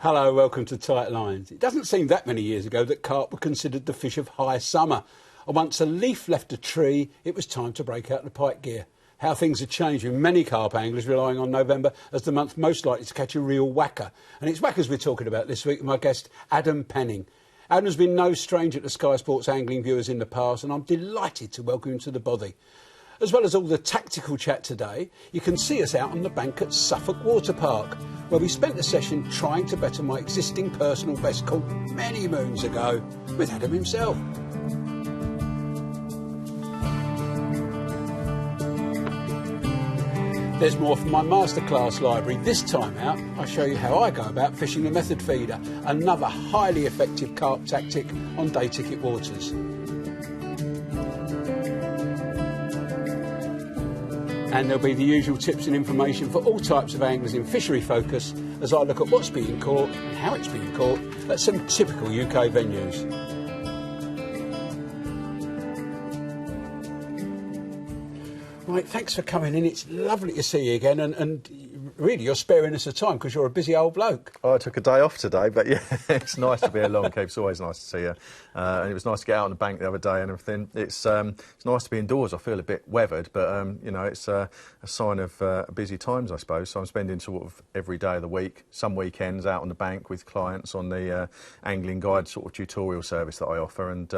Hello, welcome to Tight Lines. It doesn't seem that many years ago that carp were considered the fish of high summer. And once a leaf left a tree, it was time to break out the pike gear. How things have changed, with many carp anglers relying on November as the month most likely to catch a real whacker. And it's whackers we're talking about this week with my guest, Adam Penning. Adam's been no stranger to Sky Sports angling viewers in the past, and I'm delighted to welcome him to the bothy. As well as all the tactical chat today, you can see us out on the bank at Suffolk Water Park, where we spent a session trying to better my existing personal best caught many moons ago with Adam himself. There's more from my masterclass library. This time out, I show you how I go about fishing the method feeder, another highly effective carp tactic on day ticket waters. And there'll be the usual tips and information for all types of anglers in fishery focus as I look at what's being caught and how it's being caught at some typical UK venues. Right, thanks for coming in. It's lovely to see you again, and really you're sparing us the time because you're a busy old bloke. Oh, I took a day off today, but yeah, it's nice to be along, Kev. It's always nice to see you. And it was nice to get out on the bank the other day and everything. It's nice to be indoors. I feel a bit weathered, but, you know, it's a sign of busy times, I suppose. So I'm spending sort of every day of the week, some weekends out on the bank with clients on the angling guide sort of tutorial service that I offer. And,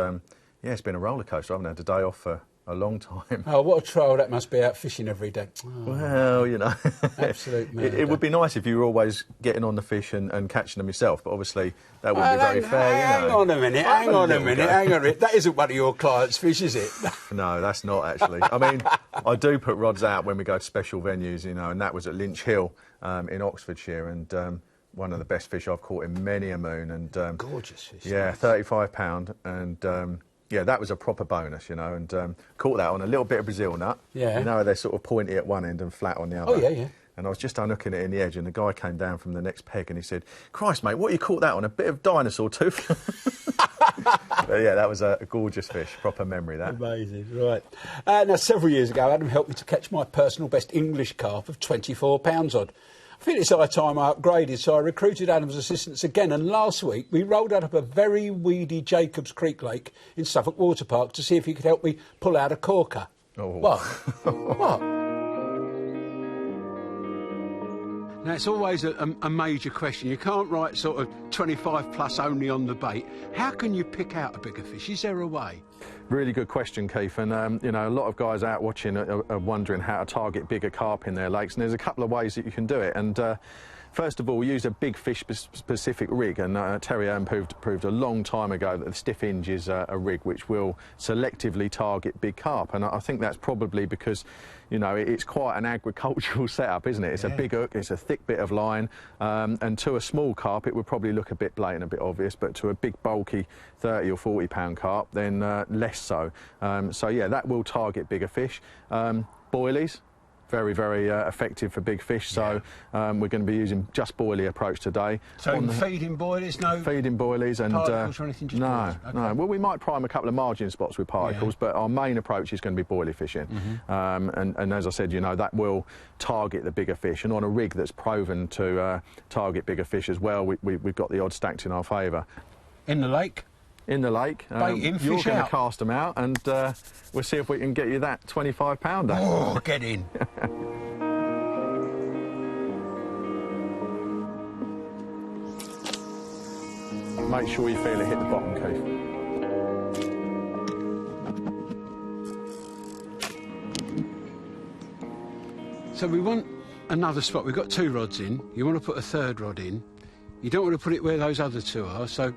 yeah, it's been a roller coaster. I haven't had a day off for a long time. Oh, what a trial that must be, out fishing every day. Oh, well, you know, absolute murder. It would be nice if you were always getting on the fish and catching them yourself, but obviously that wouldn't be very fair. Hang on a minute, hang on a minute. That isn't one of your clients' fish, is it? No, that's not actually. I mean, I do put rods out when we go to special venues, you know, and that was at Lynch Hill in Oxfordshire, and one of the best fish I've caught in many a moon. And gorgeous fish. Yeah, 35 pound, and yeah, that was a proper bonus, you know, and caught that on a little bit of Brazil nut. Yeah. You know, they're sort of pointy at one end and flat on the other. Oh, yeah, yeah. And I was just unhooking it in the edge, and the guy came down from the next peg and he said, "Christ, mate, what you caught that on? A bit of dinosaur tooth?" But yeah, that was a gorgeous fish, proper memory, that. Amazing, right. Now, several years ago, Adam helped me to catch my personal best English carp of 24 pounds odd. I think it's high time I upgraded, so I recruited Adam's assistance again, and last week we rolled out up a very weedy Jacobs Creek Lake in Suffolk Water Park to see if he could help me pull out a corker. Oh. What? What? Now, it's always a major question. You can't write sort of 25 plus only on the bait. How can you pick out a bigger fish? Is there a way? Really good question, Keith. And, you know, a lot of guys out watching are wondering how to target bigger carp in their lakes. And there's a couple of ways that you can do it. And first of all, we use a big fish-specific rig. And Terry Owen proved a long time ago that the stiff hinge is a rig which will selectively target big carp. And I think that's probably because, you know, it's quite an agricultural setup, isn't it? It's a big hook, it's a thick bit of line, and to a small carp it would probably look a bit blatant, a bit obvious, but to a big bulky 30 or 40 pound carp, then less so. So yeah, that will target bigger fish. Boilies, very, very effective for big fish, so we're going to be using just boilie approach today. So feeding boilies, no feeding boilies, and particles or anything? Just no, boilies? Okay. no. Well, we might prime a couple of margin spots with particles, but our main approach is going to be boilie fishing. And as I said, you know, that will target the bigger fish, and on a rig that's proven to target bigger fish as well, we've got the odds stacked in our favour. In the lake? In the lake. Bait in, you're fish going out. to cast them out, and we'll see if we can get you that 25 pounder. Oh, get in. Make sure you feel it hit the bottom, Keith. So we want another spot. We've got two rods in. You want to put a third rod in. You don't want to put it where those other two are, so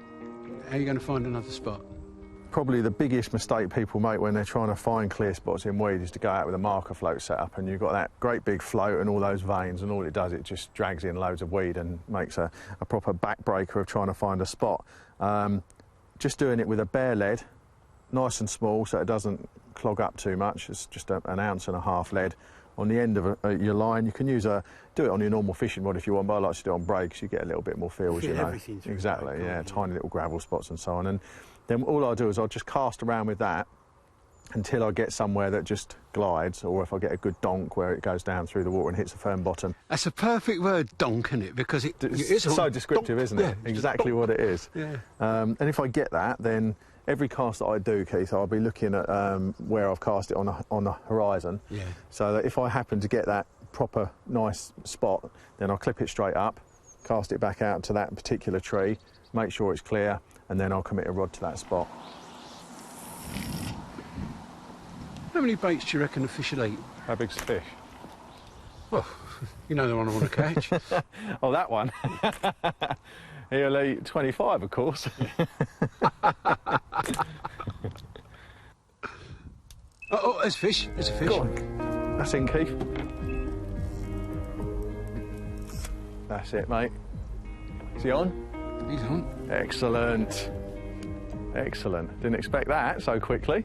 how are you going to find another spot? Probably the biggest mistake people make when they're trying to find clear spots in weed is to go out with a marker float set up, and you've got that great big float and all those veins, and all it does, it just drags in loads of weed and makes a proper backbreaker of trying to find a spot. Just doing it with a bare lead, nice and small so it doesn't clog up too much. It's just an 1.5 ounce lead on the end of your line. You can do it on your normal fishing rod if you want, but I like to do it on braid because you get a little bit more feel, as you know. Exactly, yeah, tiny little gravel spots and so on. And then all I do is I'll just cast around with that until I get somewhere that just glides, or if I get a good donk where it goes down through the water and hits a firm bottom. That's a perfect word, donk, isn't it? Because it's so descriptive, donk, isn't it? Yeah, exactly what it is. Yeah. And if I get that, then every cast that I do, Keith, I'll be looking at where I've cast it on the horizon. Yeah. So that if I happen to get that proper nice spot, then I'll clip it straight up, cast it back out to that particular tree, make sure it's clear, and then I'll commit a rod to that spot. How many baits do you reckon a fish will eat? How big's the fish? Well, you know the one I want to catch. Oh, that one. He'll eat 25, of course. Oh, there's fish. There's a fish. Go on. That's in, Keith. That's it, mate. Is he on? He's on. Excellent. Excellent. Didn't expect that so quickly.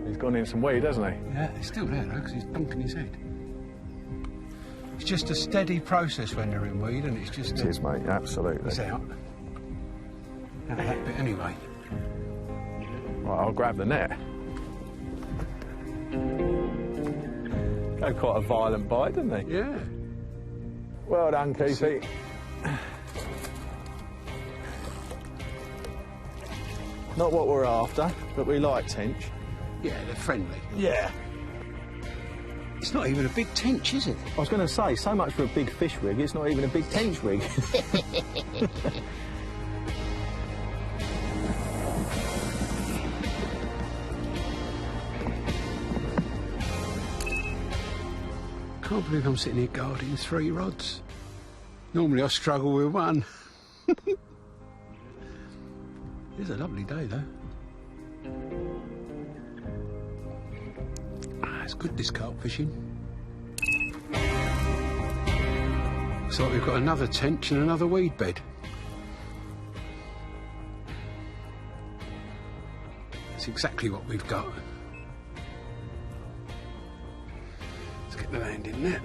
He's gone in some weed, hasn't he? Yeah, he's still there, though, because he's dunking his head. It's just a steady process when they're in weed, and it's just... It is, mate, absolutely. It's out. Out of that bit anyway. Right, I'll grab the net. Had quite a violent bite, didn't he? Yeah. Well done, Keithy. Not what we're after, but we like tench. Yeah, they're friendly. Yeah. It's not even a big tench, is it? I was going to say, so much for a big fish rig, it's not even a big tench rig. Can't believe I'm sitting here guarding 3 rods. Normally I struggle with 1. It's a lovely day, though. It's good, this carp fishing. Looks like we've got another tench and another weed bed. It's exactly what we've got. Let's get the landing net.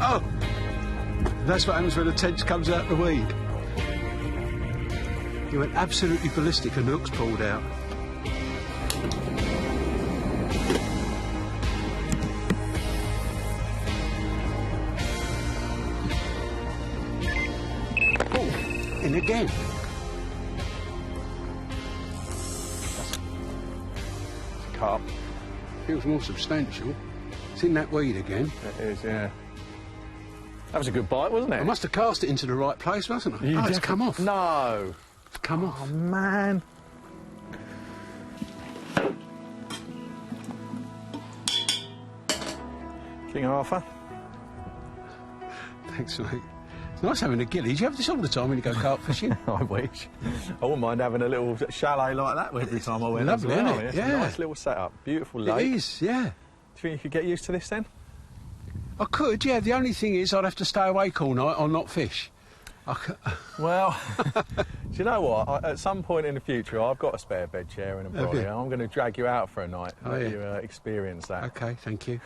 Oh! That's what happens when the tench comes out the weed. He went absolutely ballistic and the hook's pulled out. Oh, in again. Carp. Feels more substantial. It's in that weed again. It is, yeah. That was a good bite, wasn't it? I must have cast it into the right place, wasn't I? Oh, it's come off. No. It's come off. Oh, man. King Arthur. Thanks, mate. It's nice having a gilly. Do you have this all the time when you go carp fishing? I wish. I wouldn't mind having a little chalet like that every time I went. Lovely, as well. isn't it? It's Yeah. a nice little setup. Beautiful lake. It is, yeah. Do you think you could get used to this then? I could, yeah. The only thing is I'd have to stay awake all night or not fish. Well, do you know what? At some point in the future, I've got a spare bed chair and a brolly. I'm going to drag you out for a night and let you experience that. OK, thank you.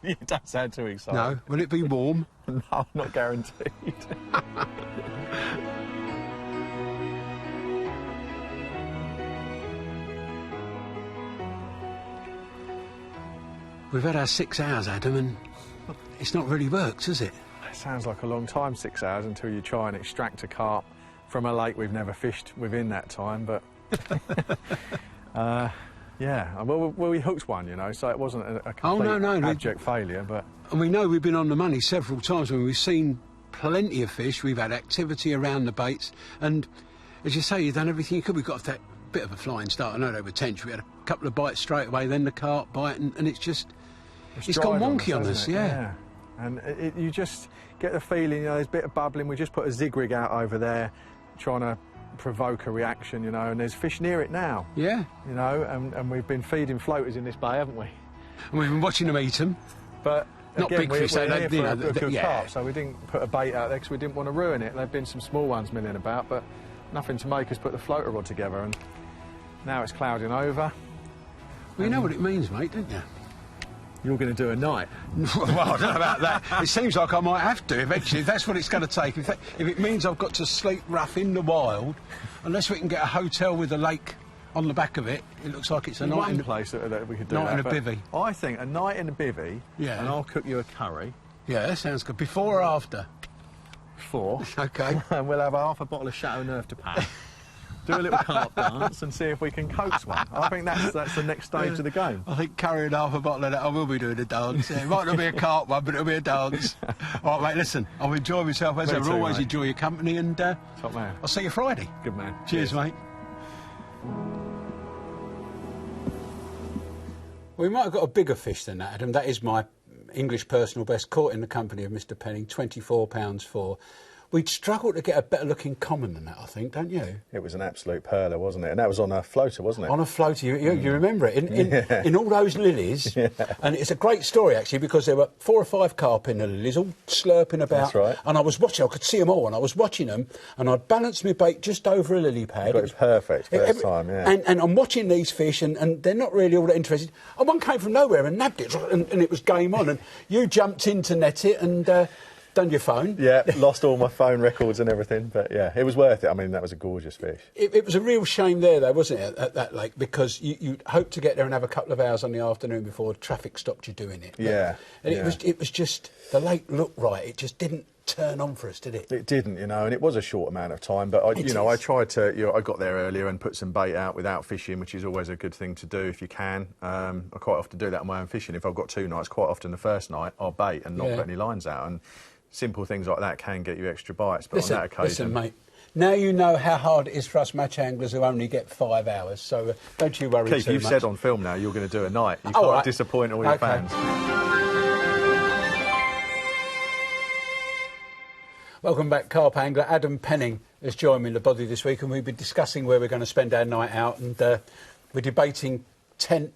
You don't sound too excited. No, will it be warm? No, not guaranteed. We've had our 6 hours, Adam, and it's not really worked, has it? It sounds like a long time, 6 hours, until you try and extract a carp from a lake we've never fished within that time, but... yeah, well, we hooked one, you know, so it wasn't a complete abject failure, but... And we know we've been on the money several times when we've seen plenty of fish, we've had activity around the baits, and as you say, you've done everything you could. We've got that bit of a flying start. I know they were tench. We had a couple of bites straight away, then the carp bite, and it's just... It's gone wonky on us, yeah. And you just get the feeling, you know, there's a bit of bubbling. We just put a zig rig out over there, trying to provoke a reaction, you know, and there's fish near it now. Yeah. You know, and we've been feeding floaters in this bay, haven't we? And we've been watching them eat them. But not again, big fish, we're they, here you for know, a good yeah. carp, so we didn't put a bait out there because we didn't want to ruin it. There've been some small ones milling about, but nothing to make us put the floater rod together, and now it's clouding over. Well, you know what it means, mate, don't you? You're going to do a night. Well, I don't know about that. It seems like I might have to eventually, if that's what it's going to take. If it means I've got to sleep rough in the wild, unless we can get a hotel with a lake on the back of it, it looks like it's a night in a place that we could do. Night in a bivvy. I think a night in a bivvy, yeah. And I'll cook you a curry. Yeah, that sounds good. Before or after? Before. OK. And we'll have half a bottle of Chateau Neuf to pack. Do a little carp dance and see if we can coax one. I think that's the next stage of the game. I think carrying half a bottle of that, I will be doing a dance. Yeah, it might not be a carp one, but it'll be a dance. All right, mate, listen, I'll enjoy myself as ever. Always enjoy your company, and top man. I'll see you Friday. Good man. Cheers, mate. We might have got a bigger fish than that, Adam. That is my English personal best, caught in the company of Mr. Penning, £24 for. We'd struggle to get a better looking common than that, I think, don't you? It was an absolute perler, wasn't it? And that was on a floater, wasn't it? On a floater, you remember it, in all those lilies. Yeah. And it's a great story, actually, because there were 4 or 5 carp in the lilies, all slurping about. That's right. And I was watching, I could see them all, and I was watching them, and I'd balanced my bait just over a lily pad. It was perfect, first time, yeah. And I'm watching these fish, and they're not really all that interested. And one came from nowhere and nabbed it, and it was game on, and you jumped in to net it, and... done your phone. Yeah, lost all my phone records and everything, but yeah, it was worth it. I mean, that was a gorgeous fish. It was a real shame there, though, wasn't it, at that lake, because you hoped to get there and have a couple of hours on the afternoon before traffic stopped you doing it. Yeah. And it was just, the lake looked right, it just didn't turn on for us, did it? It didn't, and it was a short amount of time, but I tried to, I got there earlier and put some bait out without fishing, which is always a good thing to do if you can. I quite often do that on my own fishing. If I've got 2 nights, quite often the first night I'll bait and not put any lines out, and simple things like that can get you extra bites, but on that occasion... Listen, mate, now you know how hard it is for us match anglers who only get 5 hours, so don't you worry Keith, too you've much. said on film now you're going to do a night. You can't disappoint all your fans. Welcome back, Carp Angler. Adam Penning has joined me in the body this week, and we've been discussing where we're going to spend our night out, and we're debating tent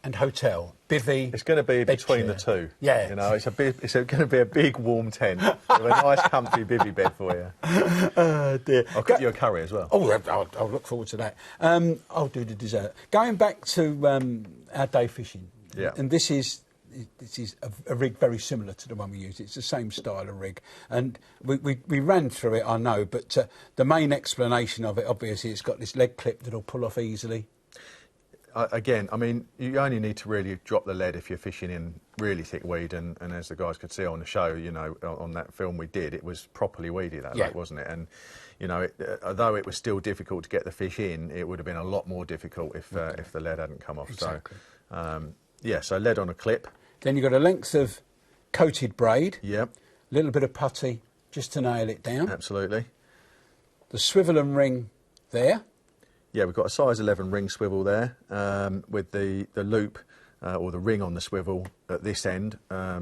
and hotel, bivvy. It's going to be between the two. Yeah. It's going to be a big warm tent with a nice comfy bivvy bed for you. Oh dear. I'll cook you a curry as well. Oh, I'll look forward to that. I'll do the dessert. Going back to our day fishing. Yeah. And this is a rig very similar to the one we used. It's the same style of rig. And we ran through it, I know, but the main explanation of it, obviously, it's got this leg clip that'll pull off easily. Again, I mean, you only need to really drop the lead if you're fishing in really thick weed, and as the guys could see on the show, on that film we did, it was properly weedy, that lake, wasn't it? And, although it was still difficult to get the fish in, it would have been a lot more difficult if the lead hadn't come off. Exactly. So, so lead on a clip. Then you've got a length of coated braid. Yep. A little bit of putty just to nail it down. Absolutely. The swivel and ring there. Yeah, we've got a size 11 ring swivel there with the loop or the ring on the swivel at this end.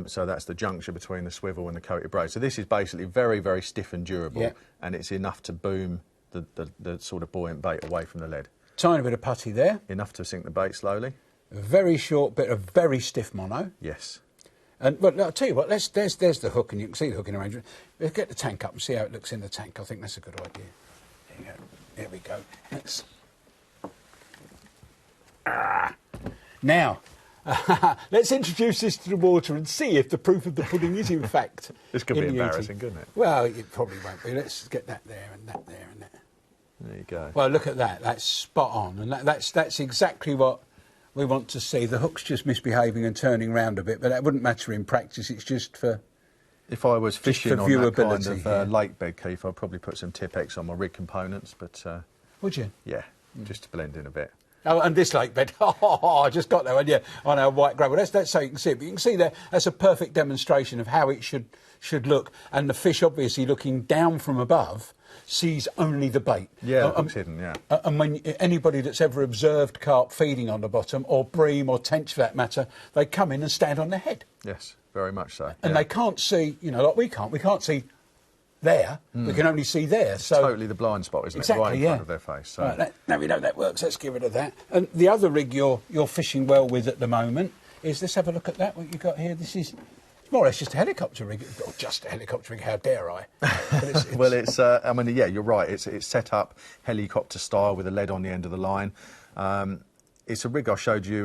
So that's the juncture between the swivel and the coated braid. So this is basically very, very stiff and durable, and it's enough to boom the sort of buoyant bait away from the lead. Tiny bit of putty there. Enough to sink the bait slowly. A very short bit of very stiff mono. Yes. And but I'll tell you what, there's the hook, and you can see the hooking arrangement. Let's get the tank up and see how it looks in the tank. I think that's a good idea. There you go. There we go. Now, let's introduce this to the water and see if the proof of the pudding is in fact. This could be embarrassing, couldn't it? Well, it probably won't be. Let's get that there and that there and that. There you go. Well, look at that. That's spot on, and that's exactly what we want to see. The hook's just misbehaving and turning round a bit, but that wouldn't matter in practice. It's just for... If I was fishing on that kind of lake bed, Keith, I'd probably put some Tipex on my rig components, but... Would you? Yeah, just to blend in a bit. Oh, and this lake bed, I just got that one, yeah, on our white gravel. That's so you can see it. But you can see there, that's a perfect demonstration of how it should look. And the fish, obviously, looking down from above, sees only the bait. Yeah, it looks hidden, yeah. And when anybody that's ever observed carp feeding on the bottom, or bream or tench for that matter, they come in and stand on their head. Yes, very much so. And they can't see, like we can't see there, we can only see there. It's so totally the blind spot, isn't it? Right in front of their face. So. Right, now we know that works, let's get rid of that. And the other rig you're fishing well with at the moment is, let's have a look at that, what you've got here. This is more or less just a helicopter rig. Or just a helicopter rig, how dare I? But well, yeah, you're right. It's set up helicopter style with a lead on the end of the line. it's a rig I showed you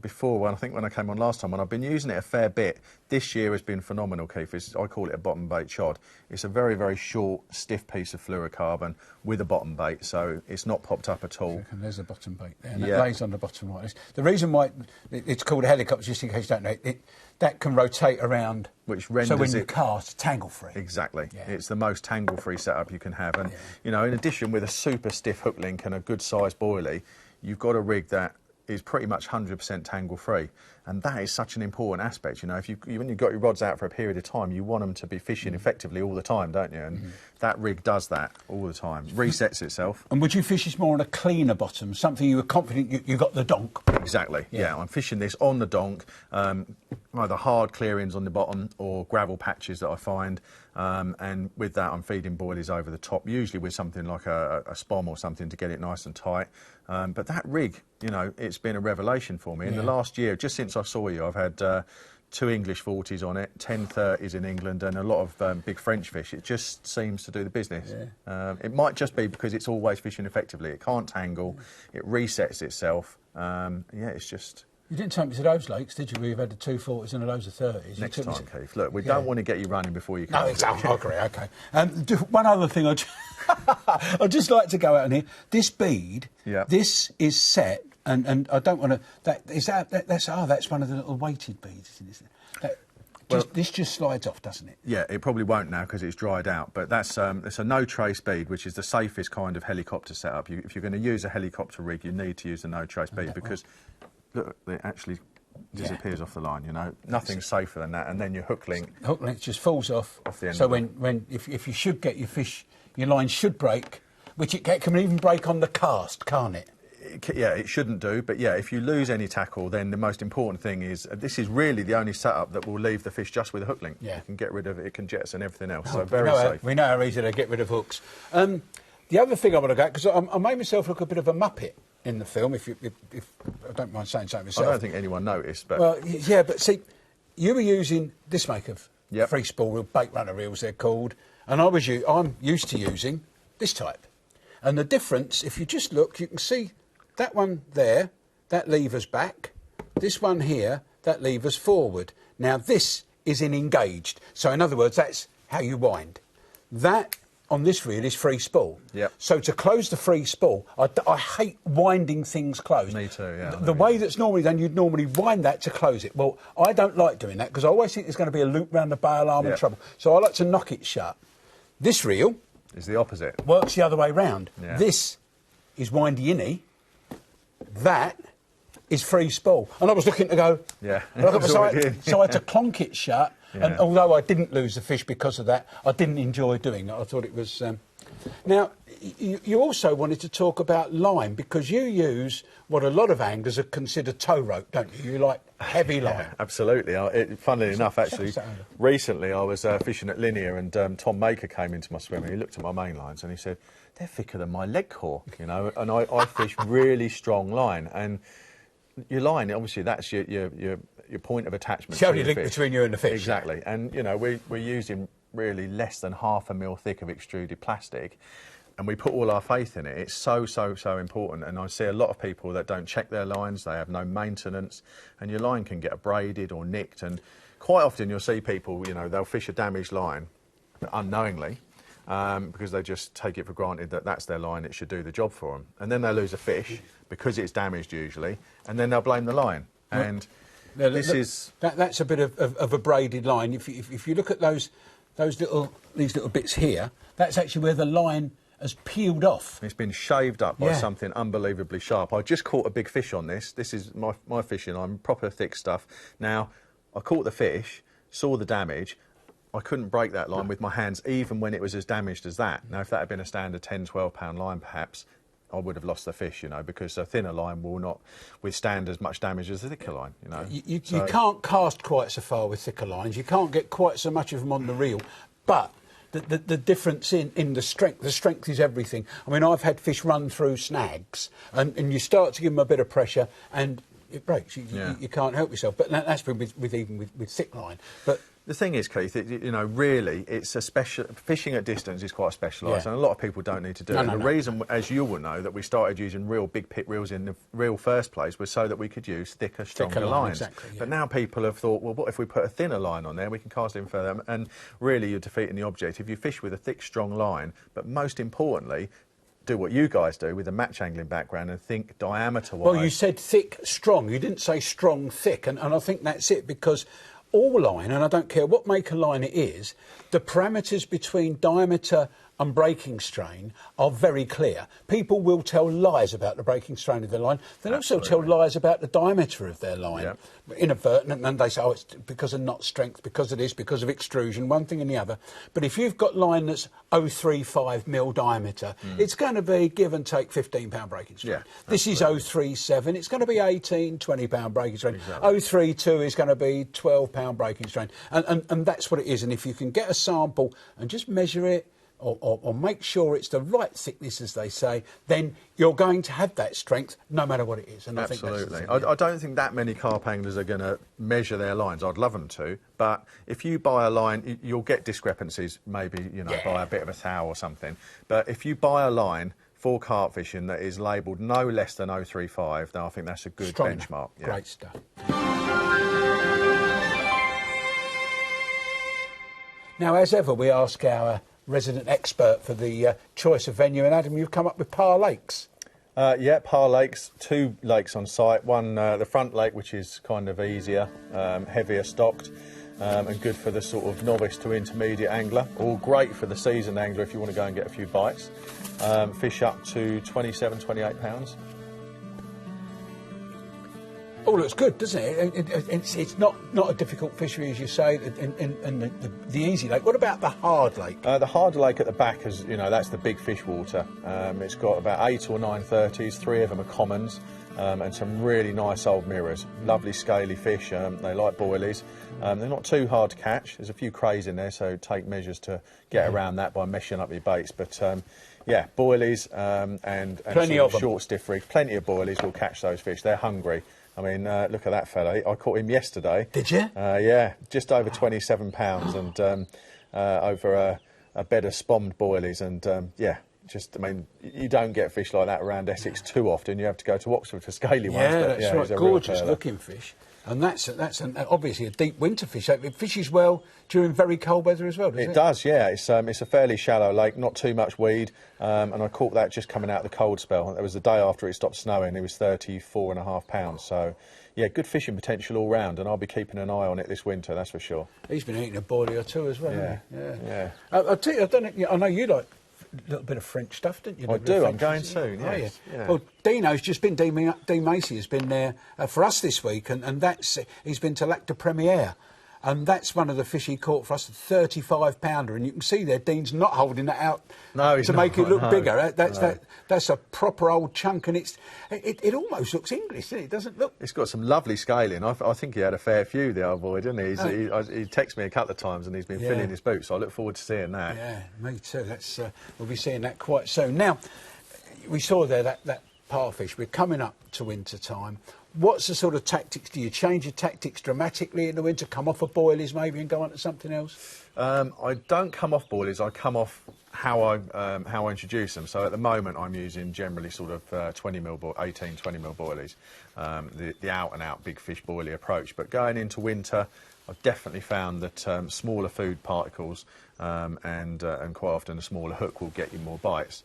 before, when I came on last time, and I've been using it a fair bit. This year has been phenomenal, Keith. I call it a bottom bait shod. It's a very, very short, stiff piece of fluorocarbon with a bottom bait, so it's not popped up at all. And there's the bottom bait there, and it lays on the bottom right. The reason why it's called a helicopter, just in case you don't know, that can rotate around, which renders so when you cast, tangle-free. Exactly. Yeah. It's the most tangle-free setup you can have. And, you know, in addition, with a super stiff hook link and a good-sized boilie, you've got a rig that is pretty much 100% tangle-free. And that is such an important aspect. You know, when you've got your rods out for a period of time, you want them to be fishing effectively all the time, don't you? And that rig does that all the time, resets itself. And would you fish this more on a cleaner bottom, something you were confident you got the donk? Exactly, yeah. I'm fishing this on the donk, either hard clearings on the bottom or gravel patches that I find. And with that, I'm feeding boilies over the top, usually with something like a spom or something to get it nice and tight. But that rig, you know, it's been a revelation for me. In the last year, just since I saw you, I've had 2 English 40s on it, 10 30s in England, and a lot of big French fish. It just seems to do the business. It might just be because it's always fishing effectively. It can't tangle. It resets itself. It's just... You didn't take me to those lakes, did you? We've had the 2 40s and those of 30s. Next time, Keith. Look, we don't want to get you running before you come. No, exactly. I agree, OK. One other thing I'd just like to go out on here. This bead, this is set, and I don't want to... That's one of the little weighted beads, isn't it? This just slides off, doesn't it? Yeah, it probably won't now because it's dried out. But that's it's a no-trace bead, which is the safest kind of helicopter setup. If you're going to use a helicopter rig, you need to use a no-trace bead because... Look, it actually disappears off the line, you know. Nothing's safer than that. And then your hook link... The hook link just falls off. The end so if you should get your fish, your line should break, which it can even break on the cast, can't it? It shouldn't do. But, yeah, if you lose any tackle, then the most important thing is... this is really the only setup that will leave the fish just with a hook link. Yeah. You can get rid of it. It can jettison everything else. So very safe. We know how easy to get rid of hooks. The other thing I want to go... Because I made myself look a bit of a muppet in the film, if I don't mind saying so myself. I don't think anyone noticed, but... Well, yeah, but see, you were using this make of free spool reel, bait runner reels they're called, and I'm used to using this type. And the difference, if you just look, you can see that one there, that levers back, this one here, that levers forward. Now, this is in engaged, so in other words, that's how you wind. That... on this reel is free spool. Yep. So to close the free spool, I hate winding things closed. Me too, yeah. The way that's normally done, you'd normally wind that to close it. Well, I don't like doing that because I always think there's going to be a loop round the bail arm and trouble. So I like to knock it shut. This reel... is the opposite. Works the other way round. Yeah. This is windy-inny. That is free spool. And I was looking to go... Yeah. So I had to clonk it shut. Yeah. And although I didn't lose the fish because of that, I didn't enjoy doing it. I thought it was... Now, you also wanted to talk about line because you use what a lot of anglers have considered tow rope, don't you? You like heavy line. Yeah, absolutely. Funnily enough, actually, recently I was fishing at Linear and Tom Maker came into my swim and he looked at my main lines and he said, they're thicker than my leg core, you know, and I fish really strong line. And your line, obviously, that's your point of attachment. It's the only link between you and the fish. Exactly. And, you know, we're using really less than half a mil thick of extruded plastic and we put all our faith in it. It's so important. And I see a lot of people that don't check their lines, they have no maintenance, and your line can get abraded or nicked. And quite often you'll see people, you know, they'll fish a damaged line unknowingly because they just take it for granted that that's their line, it should do the job for them. And then they lose a fish because it's damaged usually, and then they'll blame the line. And that's a bit of a braided line. If you look at these little bits here, that's actually where the line has peeled off. It's been shaved up by something unbelievably sharp. I just caught a big fish on this. This is my fishing line, proper thick stuff. Now, I caught the fish, saw the damage. I couldn't break that line with my hands, even when it was as damaged as that. Now, if that had been a standard 10, 12-pound line, perhaps, I would have lost the fish, you know, because a thinner line will not withstand as much damage as a thicker line, you know. You can't cast quite so far with thicker lines. You can't get quite so much of them on the reel, but the difference in the strength is everything. I mean, I've had fish run through snags, and you start to give them a bit of pressure, and it breaks. You can't help yourself. But that's been with thick line. But the thing is, Keith, really, it's a fishing at distance is quite specialised, and a lot of people don't need to do it. The reason, as you will know, that we started using real big pit reels in the real first place was so that we could use thicker, stronger lines. Exactly, But now people have thought, well, what if we put a thinner line on there? We can cast in further, and really, you're defeating the object. If you fish with a thick, strong line, but most importantly, do what you guys do with a match angling background and think diameter-wise. Well, you said thick, strong. You didn't say strong, thick, and I think that's it, because all line, and I don't care what make of line it is, the parameters between diameter and breaking strain are very clear. People will tell lies about the breaking strain of their line. They'll also tell lies about the diameter of their line, inadvertent, and they say, oh, it's because of knot strength, because of this, because of extrusion, one thing and the other. But if you've got line that's 0.35 mil diameter, it's going to be, give and take, £15 breaking strain. This is 0.37, it's going to be 18, £20 breaking strain. Exactly. 0.32 is going to be £12 breaking strain. And that's what it is. And if you can get a sample and just measure it, or make sure it's the right thickness, as they say, then you're going to have that strength no matter what it is. And absolutely. I don't think that many carp anglers are going to measure their lines. I'd love them to, but if you buy a line, you'll get discrepancies, maybe, by a bit of a thou or something. But if you buy a line for carp fishing that is labelled no less than 0.35, then I think that's a good benchmark. Yeah. Great stuff. Now, as ever, we ask our resident expert for the choice of venue, and Adam, you've come up with Par Lakes. Yeah, Par Lakes, 2 lakes on site. One, the front lake, which is kind of easier, heavier stocked, and good for the sort of novice to intermediate angler. All great for the seasoned angler if you want to go and get a few bites. Fish up to 27, 28 pounds. Oh, looks good, doesn't it? It's not a difficult fishery, as you say, in the easy lake. What about the hard lake? The hard lake at the back is, that's the big fish water. It's got about 8 or 9 30s, 3 of them are commons, and some really nice old mirrors. Lovely scaly fish. They like boilies. They're not too hard to catch. There's a few crays in there, so take measures to get around that by meshing up your baits. But yeah, boilies and plenty of short stiff rigs. Plenty of boilies will catch those fish. They're hungry. I mean, look at that fella. I caught him yesterday. Did you? Yeah, just over 27 pounds, and over a bed of spommed boilies, and yeah. You don't get fish like that around Essex too often. You have to go to Oxford for scaly ones. But, that's right. Gorgeous looking fish. And that's obviously a deep winter fish. It fishes well during very cold weather as well, doesn't it? It does, yeah. It's a fairly shallow lake, not too much weed. And I caught that just coming out of the cold spell. It was the day after it stopped snowing. It was 34.5 pounds. So, yeah, good fishing potential all round. And I'll be keeping an eye on it this winter, that's for sure. He's been eating a boilie or two as well, hasn't he? Yeah. I'll tell you, I know you like a little bit of French stuff, don't you? I do. I'm going soon. Yes. Yeah. Well, Dino's just been. Dean Macy has been there for us this week, and that's he's been to Lac de Première, and that's one of the fish he caught for us, a 35-pounder, and you can see there Dean's not holding that out to make it look bigger. That's a proper old chunk, and it almost looks English, doesn't it? It doesn't look. It's got some lovely scaling. I think he had a fair few, the old boy, didn't he? He texted me a couple of times, and he's been filling his boots. So I look forward to seeing that. Yeah, me too. We'll be seeing that quite soon. Now, we saw there that parfish. We're coming up to winter time. What's the sort of tactics? Do you change your tactics dramatically in the winter? Come off of boilies maybe and go on to something else? I don't come off boilies. I come off how I introduce them. So at the moment I'm using generally sort of 18, 20 mil boilies, the out and out big fish boilie approach. But going into winter, I've definitely found that smaller food particles and quite often a smaller hook will get you more bites.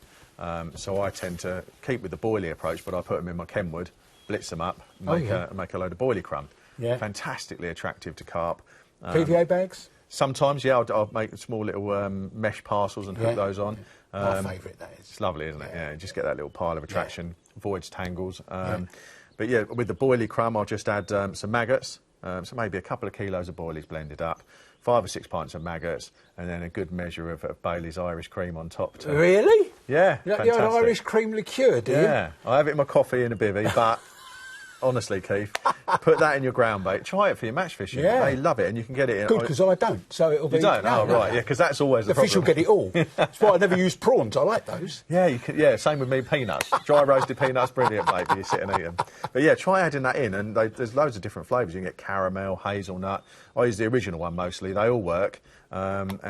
So I tend to keep with the boilie approach, but I put them in my Kenwood, blitz them up, make a load of boilie crumb. Yeah. Fantastically attractive to carp. PVA bags? Sometimes, yeah, I'll make small little mesh parcels and hook those on. My favourite, that is. It's lovely, isn't it? Yeah, just get that little pile of attraction, avoids tangles. But yeah, with the boilie crumb, I'll just add some maggots, so maybe a couple of kilos of boilies blended up, 5 or 6 pints of maggots, and then a good measure of Bailey's Irish cream on top too. Really? Yeah, you like the old Irish cream liqueur, do you? Yeah, I have it in my coffee in a bivvy, but honestly, Keith, put that in your ground bait. Try it for your match fishing. Yeah. They love it, and you can get it in. Good, because I don't, so it'll be... You don't? No, Oh, no, right, no. yeah, because that's always the The fish will problem. get it all. That's why I never use prawns. I like those. Yeah, you could, yeah, same with me, peanuts. Dry roasted peanuts, brilliant, mate, you sit and eat them. But yeah, try adding that in, and there's loads of different flavours. You can get caramel, hazelnut. I use the original one mostly. They all work, and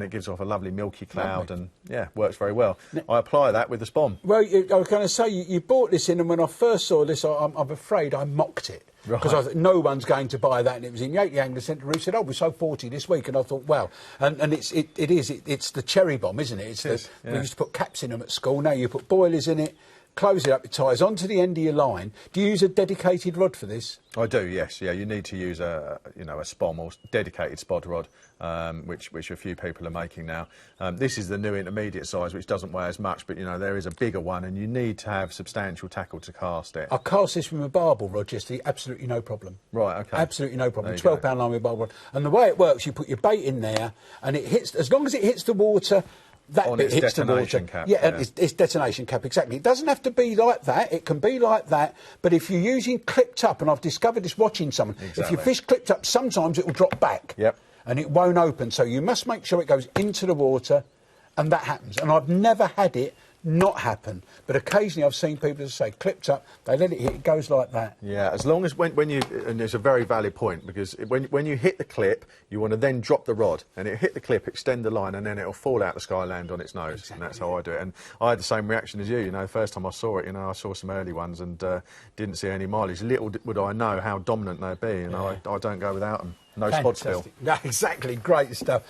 it gives off a lovely milky cloud, Lovely. and yeah, works very well. I apply that with the spawn. Well, I was going to say, you bought this in, and when I first saw this, I'm afraid I mocked it. Because I thought, no one's going to buy that, and it was in Yankee Angler Centre, who said, oh, we sold 40 this week, and I thought, well, and it's the cherry bomb, isn't it? We used to put caps in them at school, now you put boilies in it, close it up, it ties onto the end of your line. Do you use a dedicated rod for this? I do, yes. Yeah, you need to use a spom or dedicated spod rod, which a few people are making now. This is the new intermediate size, which doesn't weigh as much, but there is a bigger one, and you need to have substantial tackle to cast it. I cast this with my barbel rod yesterday, absolutely no problem. Right, okay. Absolutely no problem. There you £12 line with barbel rod. And the way it works, you put your bait in there, and it hits, as long as it hits the water, that On bit its hits the water. detonation cap, Yeah, yeah. It's detonation cap, exactly. It doesn't have to be like that. It can be like that. But if you're using clipped up, and I've discovered this watching someone, if Exactly. your fish clipped up, sometimes it will drop back. Yep. And it won't open. So you must make sure it goes into the water, and that happens. And I've never had it not happen. But occasionally I've seen people say clipped up, they let it hit, it goes like that. Yeah, as long as when you, and it's a very valid point, because when you hit the clip, you want to then drop the rod, and it hit the clip, extend the line, and then it'll fall out the sky, land on its nose. Exactly, And that's how I do it. And I had the same reaction as you. The first time I saw it, I saw some early ones and didn't see any mileage. Little would I know how dominant they'd be. I don't go without them. No spot still. No, exactly, great stuff.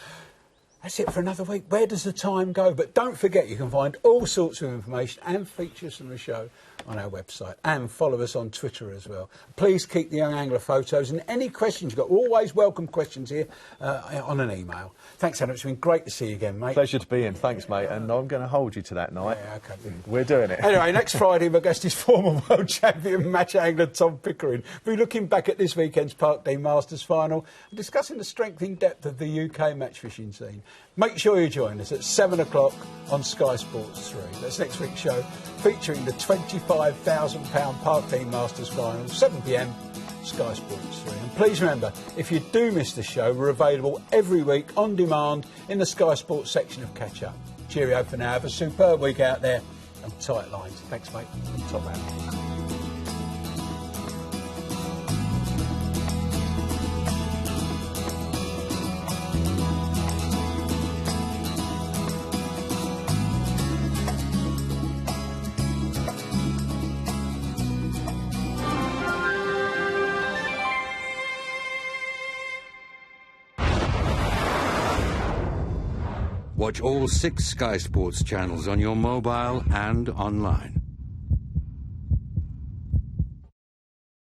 That's it for another week. Where does the time go? But don't forget, you can find all sorts of information and features from the show on our website, and follow us on Twitter as well. Please keep the Young Angler photos, and any questions you've got, always welcome questions here on an email. Thanks, Adam. It's been great to see you again, mate. Pleasure to be in. Thanks, mate. And I'm going to hold you to that night. Yeah, okay. We're doing it. Anyway, next Friday, my guest is former world champion match angler Tom Pickering. We'll be looking back at this weekend's Park Dean Masters final and discussing the strength in depth of the UK match fishing scene. Make sure you join us at 7 o'clock on Sky Sports 3. That's next week's show, featuring the £25,000 Park Dean Masters final, 7 p.m, Sky Sports 3. And please remember, if you do miss the show, we're available every week on demand in the Sky Sports section of Catch Up. Cheerio for now. Have a superb week out there and tight lines. Thanks, mate. Top man. Watch all 6 Sky Sports channels on your mobile and online.